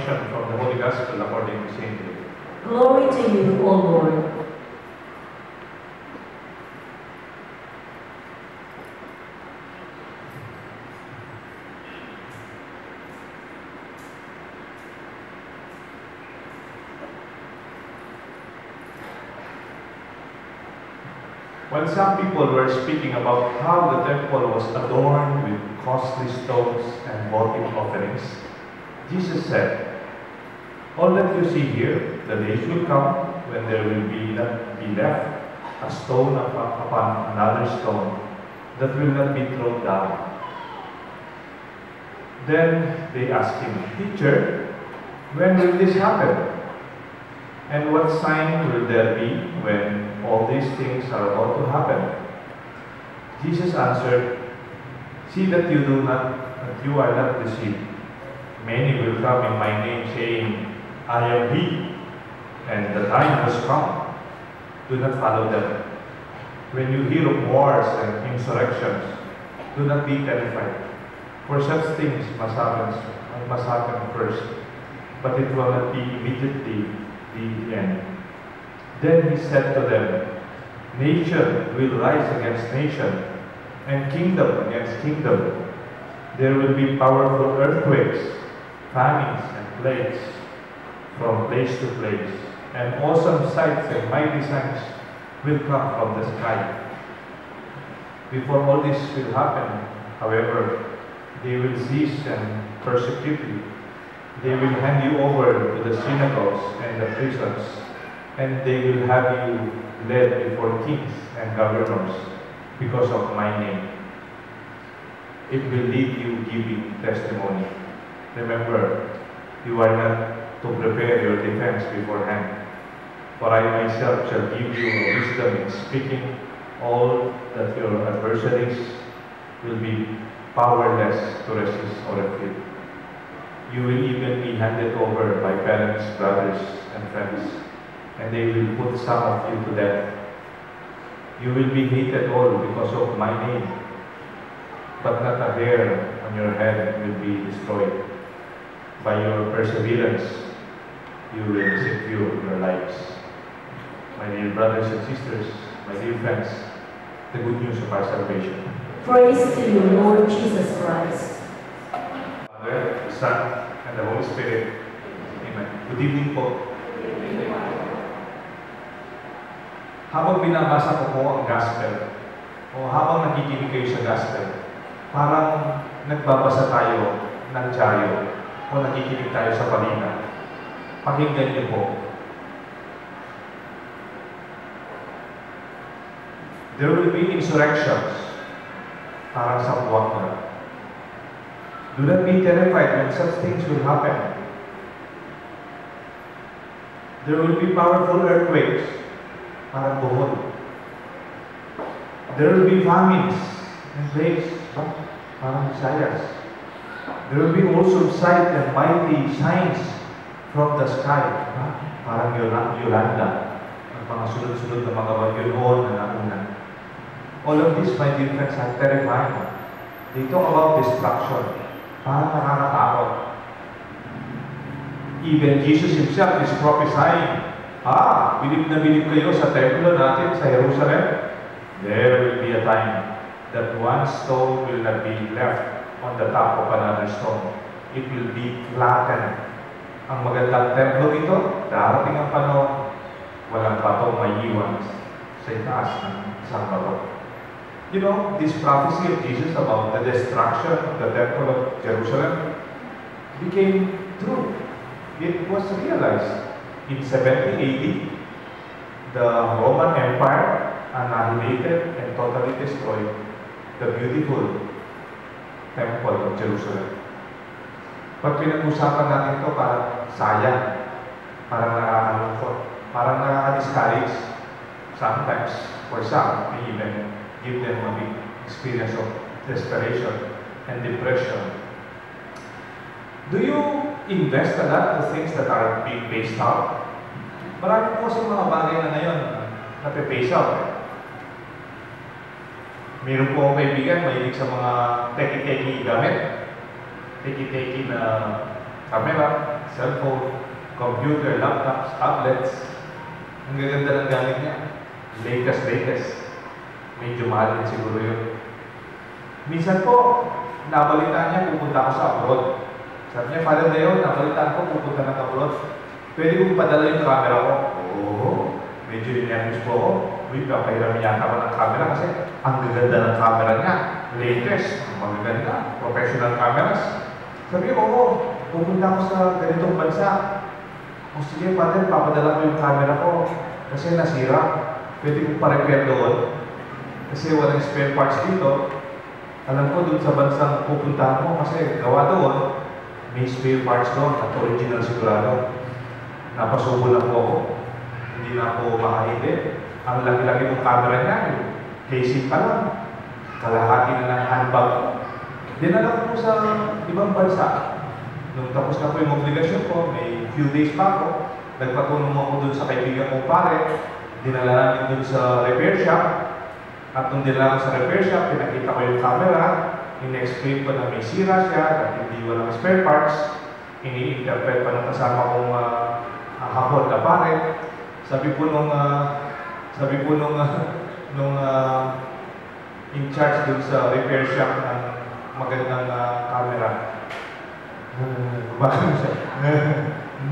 proclamation from the Holy Gospel according to Saint Luke. Glory to you, O Lord. When some people were speaking about how the temple was adorned with costly stones and votive offerings, Jesus said, "All that you see here, the days will come when there will not be left a stone upon another stone that will not be thrown down." Then they asked him, "Teacher, when will this happen? And what sign will there be when all these things are about to happen?" Jesus answered, "See that you are not deceived. Many will come in my name saying, 'I am he,' and the time has come. Do not follow them. When you hear of wars and insurrections, do not be terrified, for such things must happen first, but it will not be immediately the end." Then he said to them, "Nation will rise against nation, and kingdom against kingdom. There will be powerful earthquakes, famines, and plagues from place to place, and awesome sights and mighty signs will come from the sky. Before all this will happen, however, they will seize and persecute you. They will hand you over to the synagogues and the prisons, and they will have you led before kings and governors because of my name. It will lead you giving testimony. Remember, you are not to prepare your defense beforehand, for I myself shall give you wisdom in speaking all that your adversaries will be powerless to resist or refute. You will even be handed over by parents, brothers, and friends, and they will put some of you to death. You will be hated all because of my name, but not a hair on your head will be destroyed. By your perseverance, you will secure your lives." My dear brothers and sisters, my dear friends, the good news of our salvation. Praise to you, Lord Jesus Christ. Father, the Son, and the Holy Spirit. Amen. Good evening po. Habang binabasa ko po ang Gospel, o habang nakikinig kayo sa Gospel, parang nagbabasa tayo ng diaryo, o nakikinig tayo sa balita. Pakinggan niyo po. There will be insurrections, parang sa buwak na. Do not be terrified when such things will happen. There will be powerful earthquakes, parang buhol. There will be famines and plagues, parang Isaias. There will be also sight and mighty signs from the sky, parang Yolanda, ang mga sunod-sunod na mga bagyo noon na nauna. All of this, my dear friends, are terrifying. They talk about destruction. Parang nakakatakot. Even Jesus himself is prophesying, bilib na bilib kayo sa templo natin sa Jerusalem. There will be a time that one stone will not be left on the top of another stone. It will be flattened. Ang magandang templo ito, darating ang panahon, walang bato may iwan sa itaas ng isang bato. You know, this prophecy of Jesus about the destruction of the temple of Jerusalem became true. It was realized. In 70 AD, the Roman Empire annihilated and totally destroyed the beautiful temple of Jerusalem. Pag pinag-usapan natin ito, parang sayang, parang nakakalungkot, parang nakaka-discourage. Sometimes, for some, may even give them a big experience of desperation and depression. Do you invest a lot to things that are being phased out? Marami po sa mga bagay na ngayon nape-phase out. Meron po akong kaibigan, mahilig sa mga teki-teki gamit. Teki-teki na camera, cellphone, computer, laptops, tablets. Ang gaganda ng gamit niya. Latest. Medyo mahal din siguro yun. Minsan po, nabalitaan niya pupunta ako sa abroad. Sabi niya, Father Leo, nabalitaan ko pupunta ng abroad. Pwede kong padala yung camera ko. Oo, medyo nervous po ako. Uy, papahiramin yata ako ng camera kasi ang gaganda ng camera niya. Latest, magaganda, professional cameras. Sabi ko, oo, pupunta ako sa ganitong bansa. O sige, Father, papadala ko yung camera ko kasi nasira. Pwede kong pa-repair doon. Kasi walang spare parts dito. Alam ko doon sa bansang pupuntahan mo kasi gawa doon, may spare parts doon at original sigurado. Napasubo lang po ako. Hindi na ako makahindi. Ang laki-laki ng camera niya, yung casing pa lang. Kalahati na ng handbag ko. Dinala ko sa ibang bansa. Nung tapos na po yung obligasyon ko, may few days pa ako. Nagpatulong ako doon sa kaibigan kong pare. Dinala namin doon sa repair shop. At nung dinala ko sa repair shop, pinakita ko yung camera. In-explain ko na may sira siya, at hindi walang spare parts. Ini-interpret pa ng kasama kong hapon na pare. Sabi po nung in charge doon sa repair shop ng magandang camera. Bakit siya?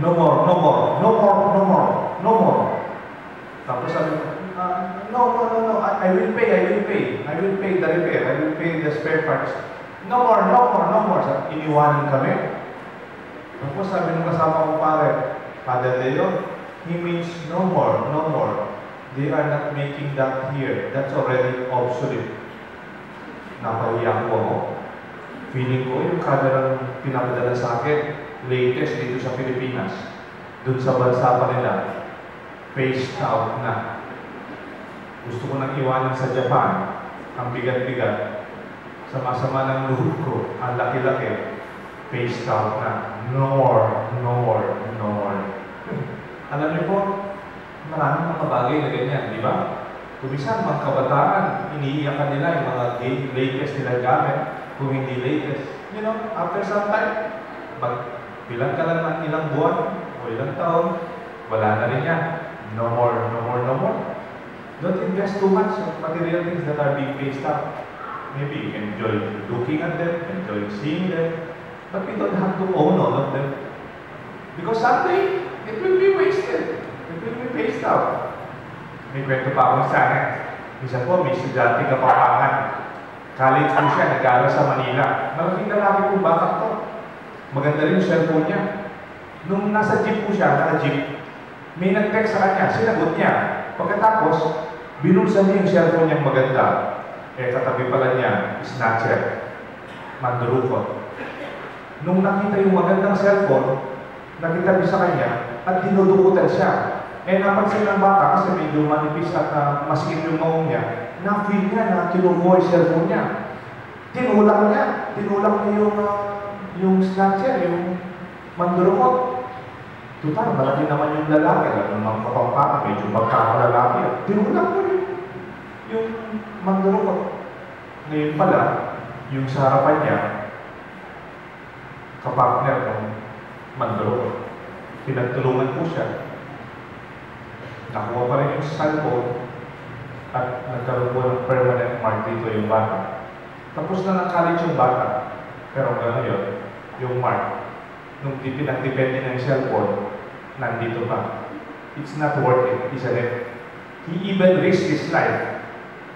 No more. Tapos sabi ko, no, I will pay the repair, I will pay the spare parts. No more. Sabi, iniwanan kami. Tapos sabi ng kasama kong pare, Father Leo, he means no more. They are not making that here. That's already obsolete. Napahiya ko ako. Feeling ko yung camera pinapadala sa akin, latest dito sa Pilipinas. Doon sa bansa pa nila, phased out na. Gusto ko nang iwanan sa Japan. Ang bigat-bigat. Sama-sama ng loob ko. Ang laki-laki. Phased out na. No more. Alam niyo po, maraming mga bagay na ganyan, di ba? Kung minsan, mga kabataan, iniiyakan nila yung mga latest nila gamit, kung hindi latest. You know, after some time, bilang ka lang ng ilang buwan o ilang taon, wala na rin yan. No more. Don't invest too much on material things that are being phased out. Maybe you can enjoy looking at them, enjoy seeing them, but we don't have to own all of them. Because someday, it will be wasted. It will be phased out. May kwento pa akong sana. Minsan po, may estudyante Kapampangan. College po siya, nag-aaral sa Manila. Malaking lalaki po, batak to. Maganda rin yung cellphone niya. Nung nasa jeep po siya, naka-jeep, may nag-text sa kanya, sinagot niya. Pagkatapos, binulsan niya yung cellphone niyang maganda. Katabi pala niya, snatcher, mandurukot. Nung nakita yung magandang cellphone, nakita niya sa kanya, at dinudukutan siya. Napansin ng bata kasi medyo manipis at masikip yung maong niya, na-feel niya na kinukuha yung cellphone niya. Tinulak niya yung snatcher, yung mandurukot. Tutal, malaki naman yung lalaki, alam ng Kapampangan, medyo magkakalalaki. Tinulak mo yung mandurukot. Ngayon pala, yung sa harapan niya, kapartner ng mandurukot. Pinagtulungan po siya. Nakuha pa rin yung cellphone at nagkaroon po ng permanent mark dito yung bata. Tapos na ng college yung bata. Pero gano'n yun, yung mark. Nung pinagdepende ng cellphone, nandito pa. It's not worth it, isn't it? He even risked his life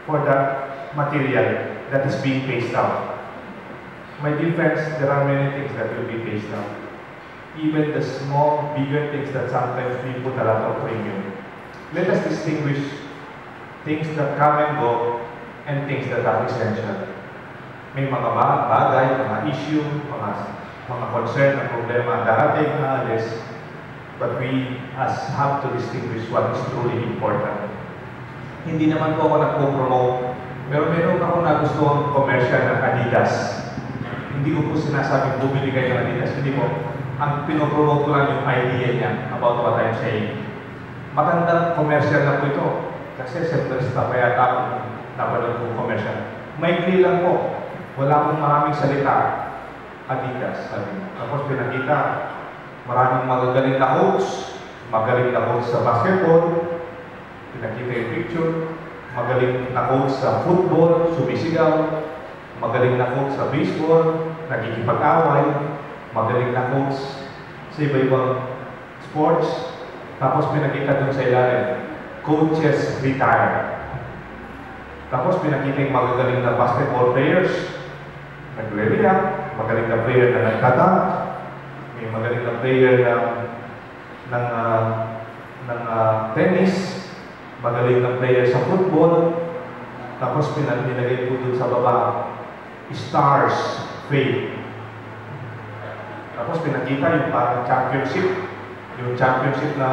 for that material that is being phased out. My dear friends, there are many things that will be phased out. Even the small, bigger things that sometimes we put a lot of premium. Let us distinguish things that come and go and things that are essential. May mga bagay, mga issue, mga concern, mga problema, darating na alis, but we have to distinguish what is truly important. Hindi naman po ako nagpo-promote, pero meron ako nagustuhan commercial ng Adidas. Hindi ko po sinasabing bumili kayo ng Adidas, hindi po. Ang pinopromote ko lang yung idea niya about what I'm saying. Magandang commercial na po ito. Kasi siyempre sa tapayat ako, napanood kong commercial. Maikli lang po. Wala akong maraming salita. Adidas, sabi mo. Tapos pinakita, Maraming magagaling na coach. Magaling na coach sa basketball. Pinakita yung picture. Magaling na coach sa football, sumisigaw. Magaling na coach sa baseball, nagkikipag-away. Magaling na coach sa iba-ibang sports. Tapos pinakita dun sa ilalim, coaches retire. Tapos pinakita yung magagaling na basketball players, nagre-react. Magaling na player na nagkadunk. May magaling na player ng tennis. Magaling na player sa football. Tapos pinagay po dun sa baba, stars, fame. Tapos pinakita yung parang championship. Yung championship na,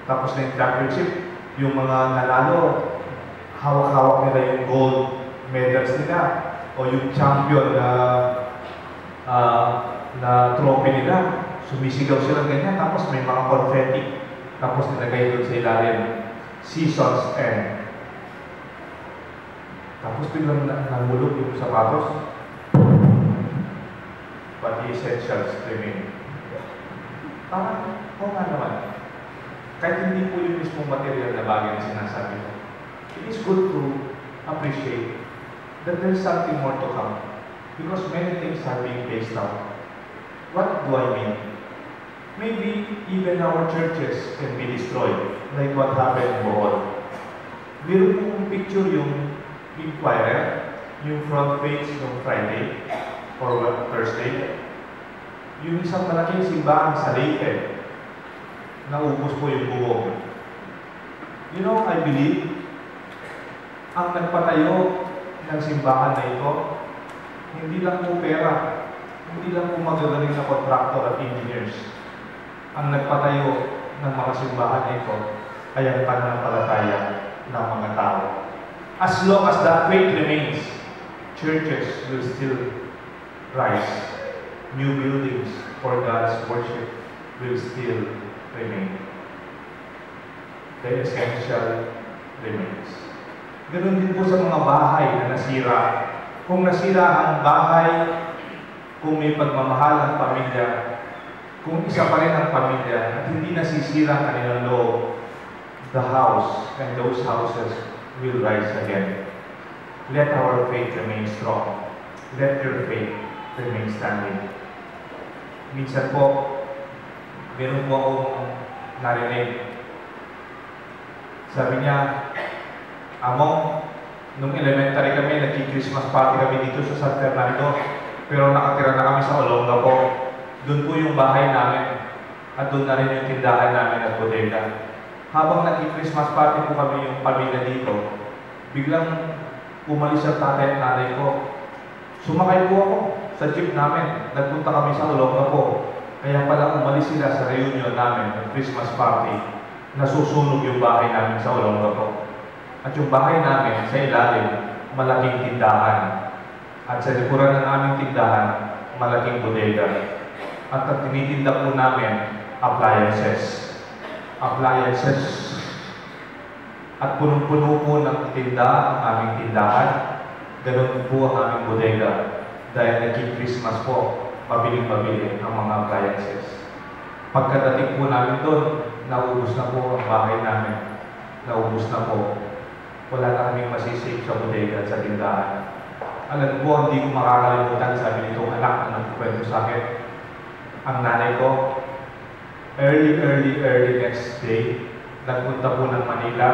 tapos na yung championship, yung mga nanalo, hawak-hawak nila yung gold medals nila. O yung champion na trophy nila. Sumisigaw sila ganyan, tapos may mga confetti. Tapos nilagay doon sa ilalim, seasons end. Tapos biglang nahulog yung sapatos. But the essentials remain. Parang, nga naman. Kahit hindi po yung mismong material na bagay na sinasabi ko. It is good to appreciate that there is something more to come. Because many things are being phased out. What do I mean? Maybe even our churches can be destroyed, like what happened in Bohol. Meron pong picture yung choir, yung front page ng Friday or Thursday. Yung isang malaking simbahan sa Leyte, naubos po yung buhok. You know, I believe, ang nagpatayo ng simbahan na ito, hindi lang po pera, hindi lang po magagaling na contractor at engineers. Ang nagpatayo ng mga simbahan na ito ay ang pananampalataya ng mga tao. As long as that faith remains, churches will still rise. New buildings for God's worship will still remain. The essential remains. Ganun din po sa mga bahay na nasira. Kung nasira ang bahay, kung may pagmamahal ang pamilya, kung isa pa rin ang pamilya at hindi nasisira ang kanilang loob, the house and those houses will rise again. Let our faith remain strong. Let your faith remain standing. Minsan po, meron po akong narinig. Sabi niya, Amo, nung elementary kami, nag-Christmas party kami dito sa San Fernando, pero nakatira na kami sa Olongapo. Doon po yung bahay namin at doon na rin yung tindahan namin at bodega. Habang nag-Christmas party po kami yung pamilya dito, biglang umalis ang tatay at nanay ko. Sumakay po ako sa jeep namin. Nagpunta kami sa Olongapo. Kaya pala umalis sila sa reunion namin ng Christmas party. Nasusunog yung bahay namin sa Olongapo. At yung bahay namin sa ilalim, malaking tindahan. At sa likuran ng aming tindahan, malaking bodega. At ang tinitinda po namin, appliances. Appliances. At punong-puno po ng tinda ang aming tindahan. Ganun po ang aming bodega. Dahil nag-Christmas po, mabiling-mabili ang mga appliances. Pagkadating po namin doon, naubos na po ang bahay namin. Naubos na po. Wala na kaming masisave sa bodega at sa tindahan. Alam po, hindi ko makakalimutan, sabi nitong anak na nagkukwento sa akin. Ang nanay ko, early next day, nagpunta po ng Manila,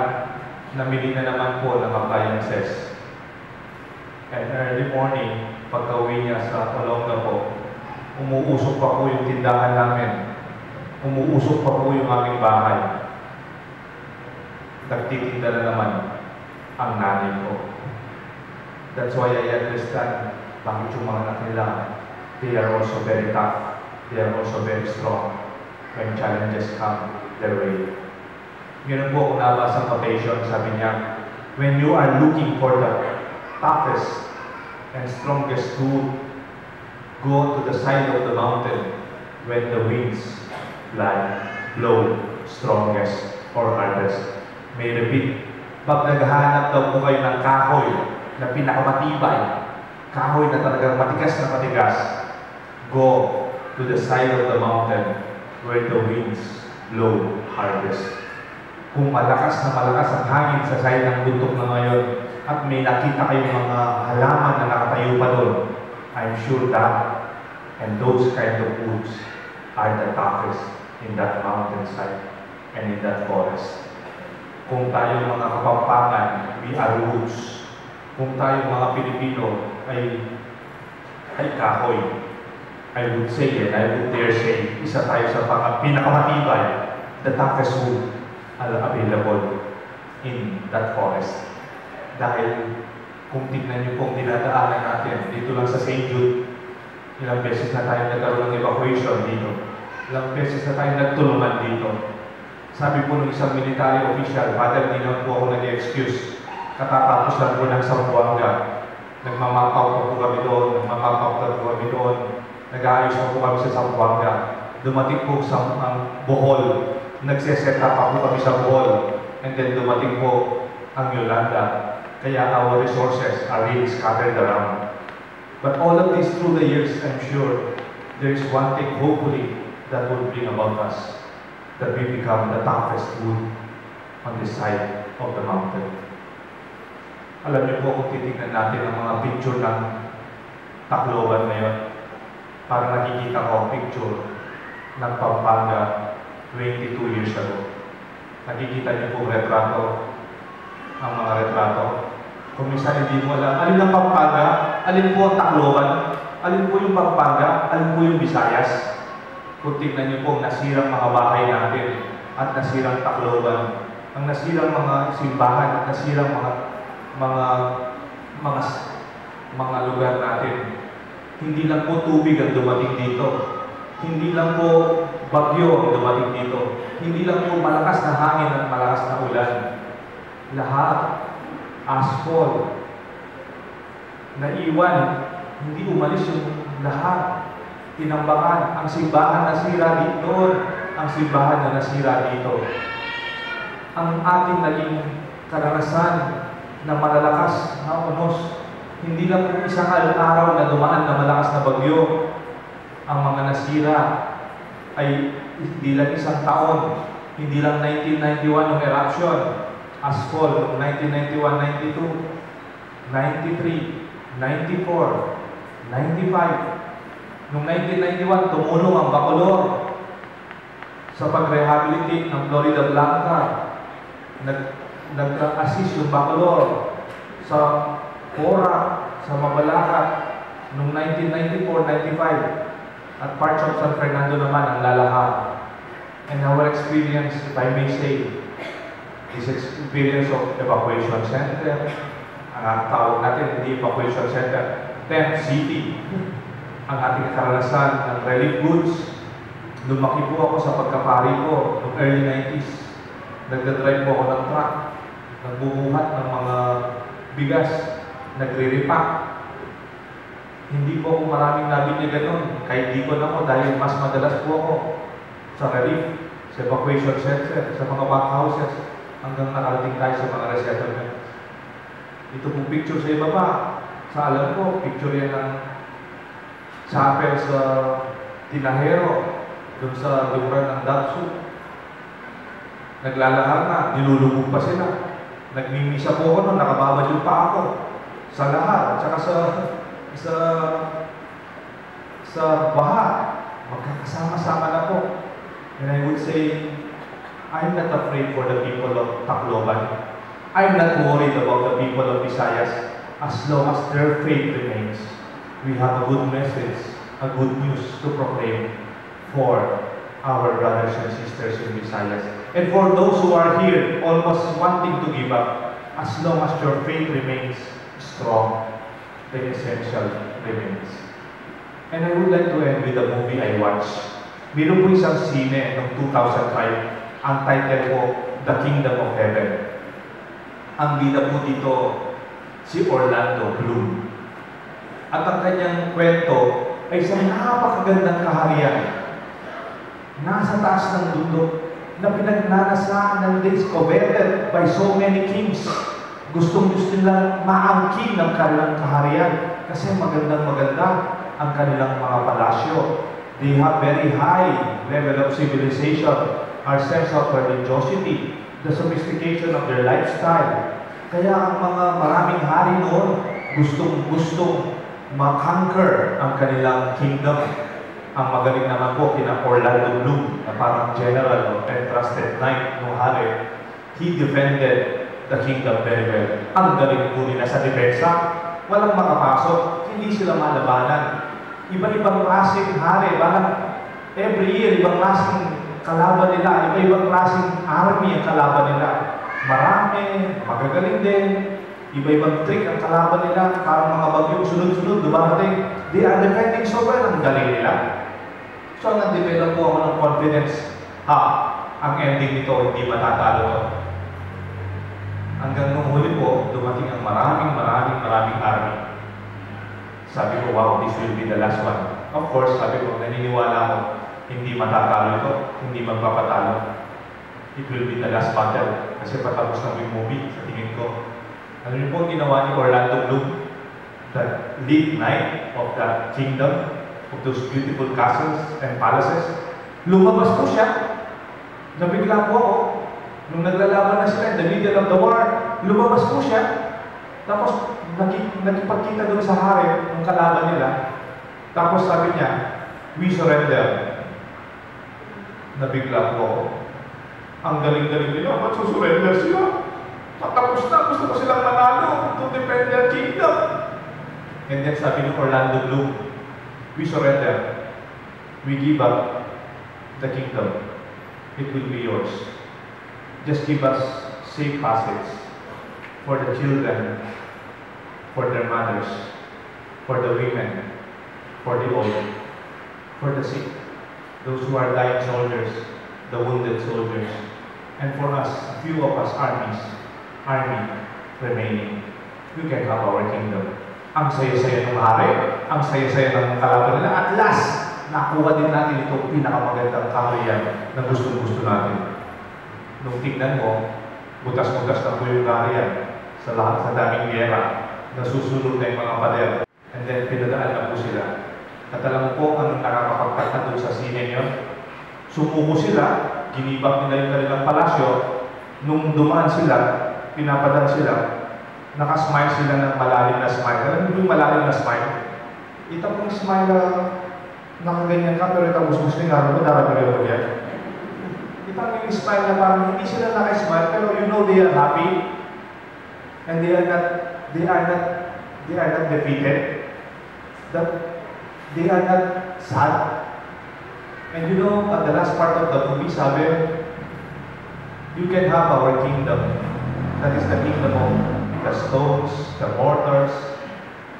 namili na naman po ng appliances. And early morning, pagka-uwi niya sa Olongapo, umuusok pa po yung tindahan namin. Umuusok pa po yung aming bahay. Nagtitinda na naman ang nanay ko. That's why I understand bakit yung mga anak nila, they are also very tough. They are also very strong when challenges come their way. Meron po akong nabasang quotation, sabi niya, when you are looking for the toughest and strongest tool, go to the side of the mountain when the winds blow strongest or hardest. May repeat, pag naghahanap daw po kayo ng kahoy na pinakamatibay, kahoy na talagang matigas na matigas, go to the side of the mountain where the winds blow harvest. Kung malakas ang hangin sa side ng bundok na ngayon at may nakita kayong mga halaman na nakatayo pa doon, I'm sure that and those kind of woods are the toughest in that mountainside and in that forest. Kung tayo mga Kapampangan, we are woods. Kung tayo mga Pilipino ay kahoy, I would say and I would dare say, isa tayo sa pinakamatibay, the toughest wood available in that forest. Dahil kung tignan niyo pong dinadaanan natin, dito lang sa St. Jude, ilang beses na tayo nagkaroon ng evacuation dito. Ilang beses na tayo nagtulungan dito. Sabi po ng isang military official, Father, hindi lang po ako nag-excuse. Katatapos lang po ng Zamboanga. Nagmamakaw po kami doon, nag-aayos po kami sa Zamboanga. Dumating po sa Bohol, nagse-set up po kami sa Bohol, and then dumating po ang Yolanda. Kaya our resources are really scattered around. But all of this through the years, I'm sure, there is one thing, hopefully, that will bring about us, that we become the toughest wood on this side of the mountain. Alam niyo po kung titignan natin ang mga picture ng Tacloban ngayon, parang nakikita ko picture ng Pampanga 22 years ago. Nakikita niyo po retrato, ang mga retrato. Kung minsan hindi mo alam, alin ang Pampanga, alin po ang Tacloban, alin po yung Pampanga, alin po yung Visayas. Kung tignan niyo po ang nasirang mga bahay natin at nasirang Tacloban, ang nasirang mga simbahan at nasirang mga lugar natin. Hindi lang po tubig ang dumating dito. Hindi lang po bagyo ang dumating dito. Hindi lang po malakas na hangin at malakas na ulan. Lahat, asphalt, naiwan, hindi umalis yung lahat. Tinambakan, ang simbahan nasira dito, ang simbahan na nasira dito. Ang ating naging karanasan na malalakas na unos, hindi lang po isang araw na dumaan na malakas na bagyo. Ang mga nasira ay hindi lang isang taon, hindi lang 1991 ng eruption, asphalt noong 1991, 92, 93, 94, 95. Noong 1991, tumulong ang Bacolor sa pag-rehabilitate ng Florida Blanca. Nag-assist yung Bacolor sa Cora, sa Mabalacat noong 1994-95. At parts of San Fernando naman ang lalahad. And our experience, if I may say, this experience of evacuation center, ang tawag natin, hindi evacuation center, tent city, ang ating karanasan ng relief goods. Lumaki po ako sa pagkapari ko noong early 90s. Nagdadrive po ako ng truck, nagbubuhat ng mga bigas, nagre-repack. Hindi po ako maraming nabinyagan nun, kahit di ko na ako dahil mas madalas po ako sa relief, sa evacuation center, sa mga backhouses, hanggang nakarating tayo sa mga resettlement. Ito pong picture sa ibaba, sa alam ko, picture yan ng chapel sa Tinahero, dun sa lugar ng Datsu. Naglalahar na, nilulubog pa sila. Nagmimisa po ako nun, nakababad yung pa ako sa lahat, at saka sa baha. Magkakasama-sama na po. And I would say, I'm not afraid for the people of Tacloban. I'm not worried about the people of Visayas as long as their faith remains. We have a good message, a good news to proclaim for our brothers and sisters in Visayas. And for those who are here, almost wanting to give up, as long as your faith remains strong, the essential remains. And I would like to end with a movie I watched. Meron po isang sine noong 2005, ang title po, The Kingdom of Heaven. Ang bida po dito, si Orlando Bloom. At ang kanyang kwento ay isang napakagandang kaharian. Nasa taas ng bundok na pinagnanasaan ng days coveted by so many kings. Gustong-gusto nilang maangkin ang kanilang kaharian kasi magandang-maganda ang kanilang mga palasyo. They have very high level of civilization, our sense of religiosity, the sophistication of their lifestyle. Kaya ang mga maraming hari noon, gustong ma-conquer ang kanilang kingdom. Ang magaling naman po kina Orlando Bloom, na parang general and trusted knight ng hari. He defended the kingdom very well. Ang galing po nila sa depensa. Walang makapasok, hindi sila malabanan. Iba-ibang klaseng hari, parang every year, ibang klaseng kalaban nila, iba-ibang klaseng army ang kalaban nila. Marami, magagaling din, iba-ibang trick ang kalaban nila, parang mga bagyong sunod-sunod, dumarating. They are defending so well, ang galing nila. So, nag-develop po ako ng confidence, ang ending nito, hindi matatalo. Hanggang nung huli po, dumating ang maraming army. Sabi ko, wow, this will be the last one. Of course, sabi ko, naniniwala ako, hindi matatalo ito, hindi magpapatalo. It will be the last battle. Kasi patapos na yung movie, sa tingin ko. Ano yun po ginawa ni Orlando Bloom? The lead knight of the kingdom, of those beautiful castles and palaces. Lumabas po siya. Nabigla po ako. Nung naglalaban na sila in the middle of the war, lumabas po siya. Tapos, nakipagkita doon sa hari, ng kalaban nila. Tapos sabi niya, we surrender. Nabigla po ako. Ang galing-galing nila, ba't susurrender sila? Patapos na, gusto ko silang manalo to defend their kingdom. And then sabi ni Orlando Bloom, we surrender. We give up the kingdom. It will be yours. Just give us safe passage for the children, for their mothers, for the women, for the old, for the sick, those who are dying soldiers, the wounded soldiers, and for us, few of us army remaining. We can have our kingdom. Ang saya-saya ng hari, ang saya-saya ng kalaban nila. At last, nakuha din natin itong pinakamagandang kaharian na gustong-gusto natin. Nung tignan mo, butas-butas na po yung kaharian sa lahat sa daming gera, nasusunod na yung mga pader. And then, pinadaan na po sila. At alam po, anong nakakapagtaka doon sa scene yun? Sumuko sila, ginibak nila yung kanilang palasyo. Nung dumaan sila, pinapadaan sila, nakasmile sila ng malalim na smile. Alam mo yung malalim na smile? Ito pong smile na nakaganyan ka, pero ito gusto nga, darag-darag yan. Ito yung smile na parang hindi sila nakasmile, pero you know they are happy. And they are not defeated. That they are not sad. And you know, at the last part of the movie, sabi, you can have our kingdom. That is the kingdom of the stones, the mortars,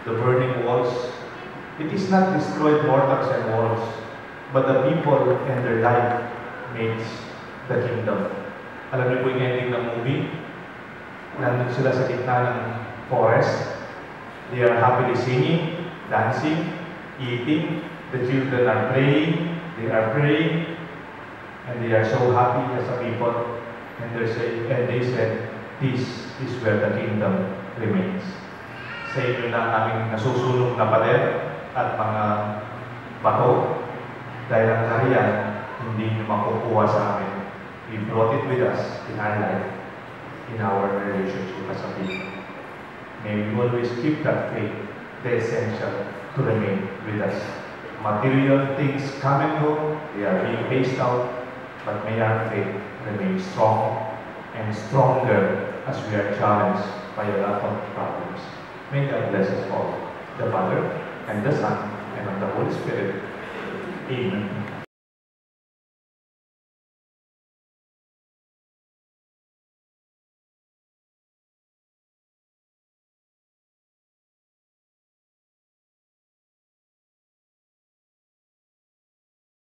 the burning walls. It is not destroyed mortars and walls, but the people and their life makes the kingdom. Alam niyo po yung ending ng movie? Nandun sila sa gitna ng forest. They are happily singing, dancing, eating. The children are playing. They are praying. And they are so happy as a people. And they said, this is where the kingdom remains. Sa inyo na aming nasusulong na pader at mga bato, dahil ang kaharian, hindi nyo makukuha sa amin. We brought it with us in our life, in our relationship as a people. May we always keep that faith, the essential, to remain with us. Material things come and go, they are being phased out, but may our faith remain strong and stronger as we are challenged by a lot of problems. May God bless us all, the Father, and the Son, and of the Holy Spirit. Amen.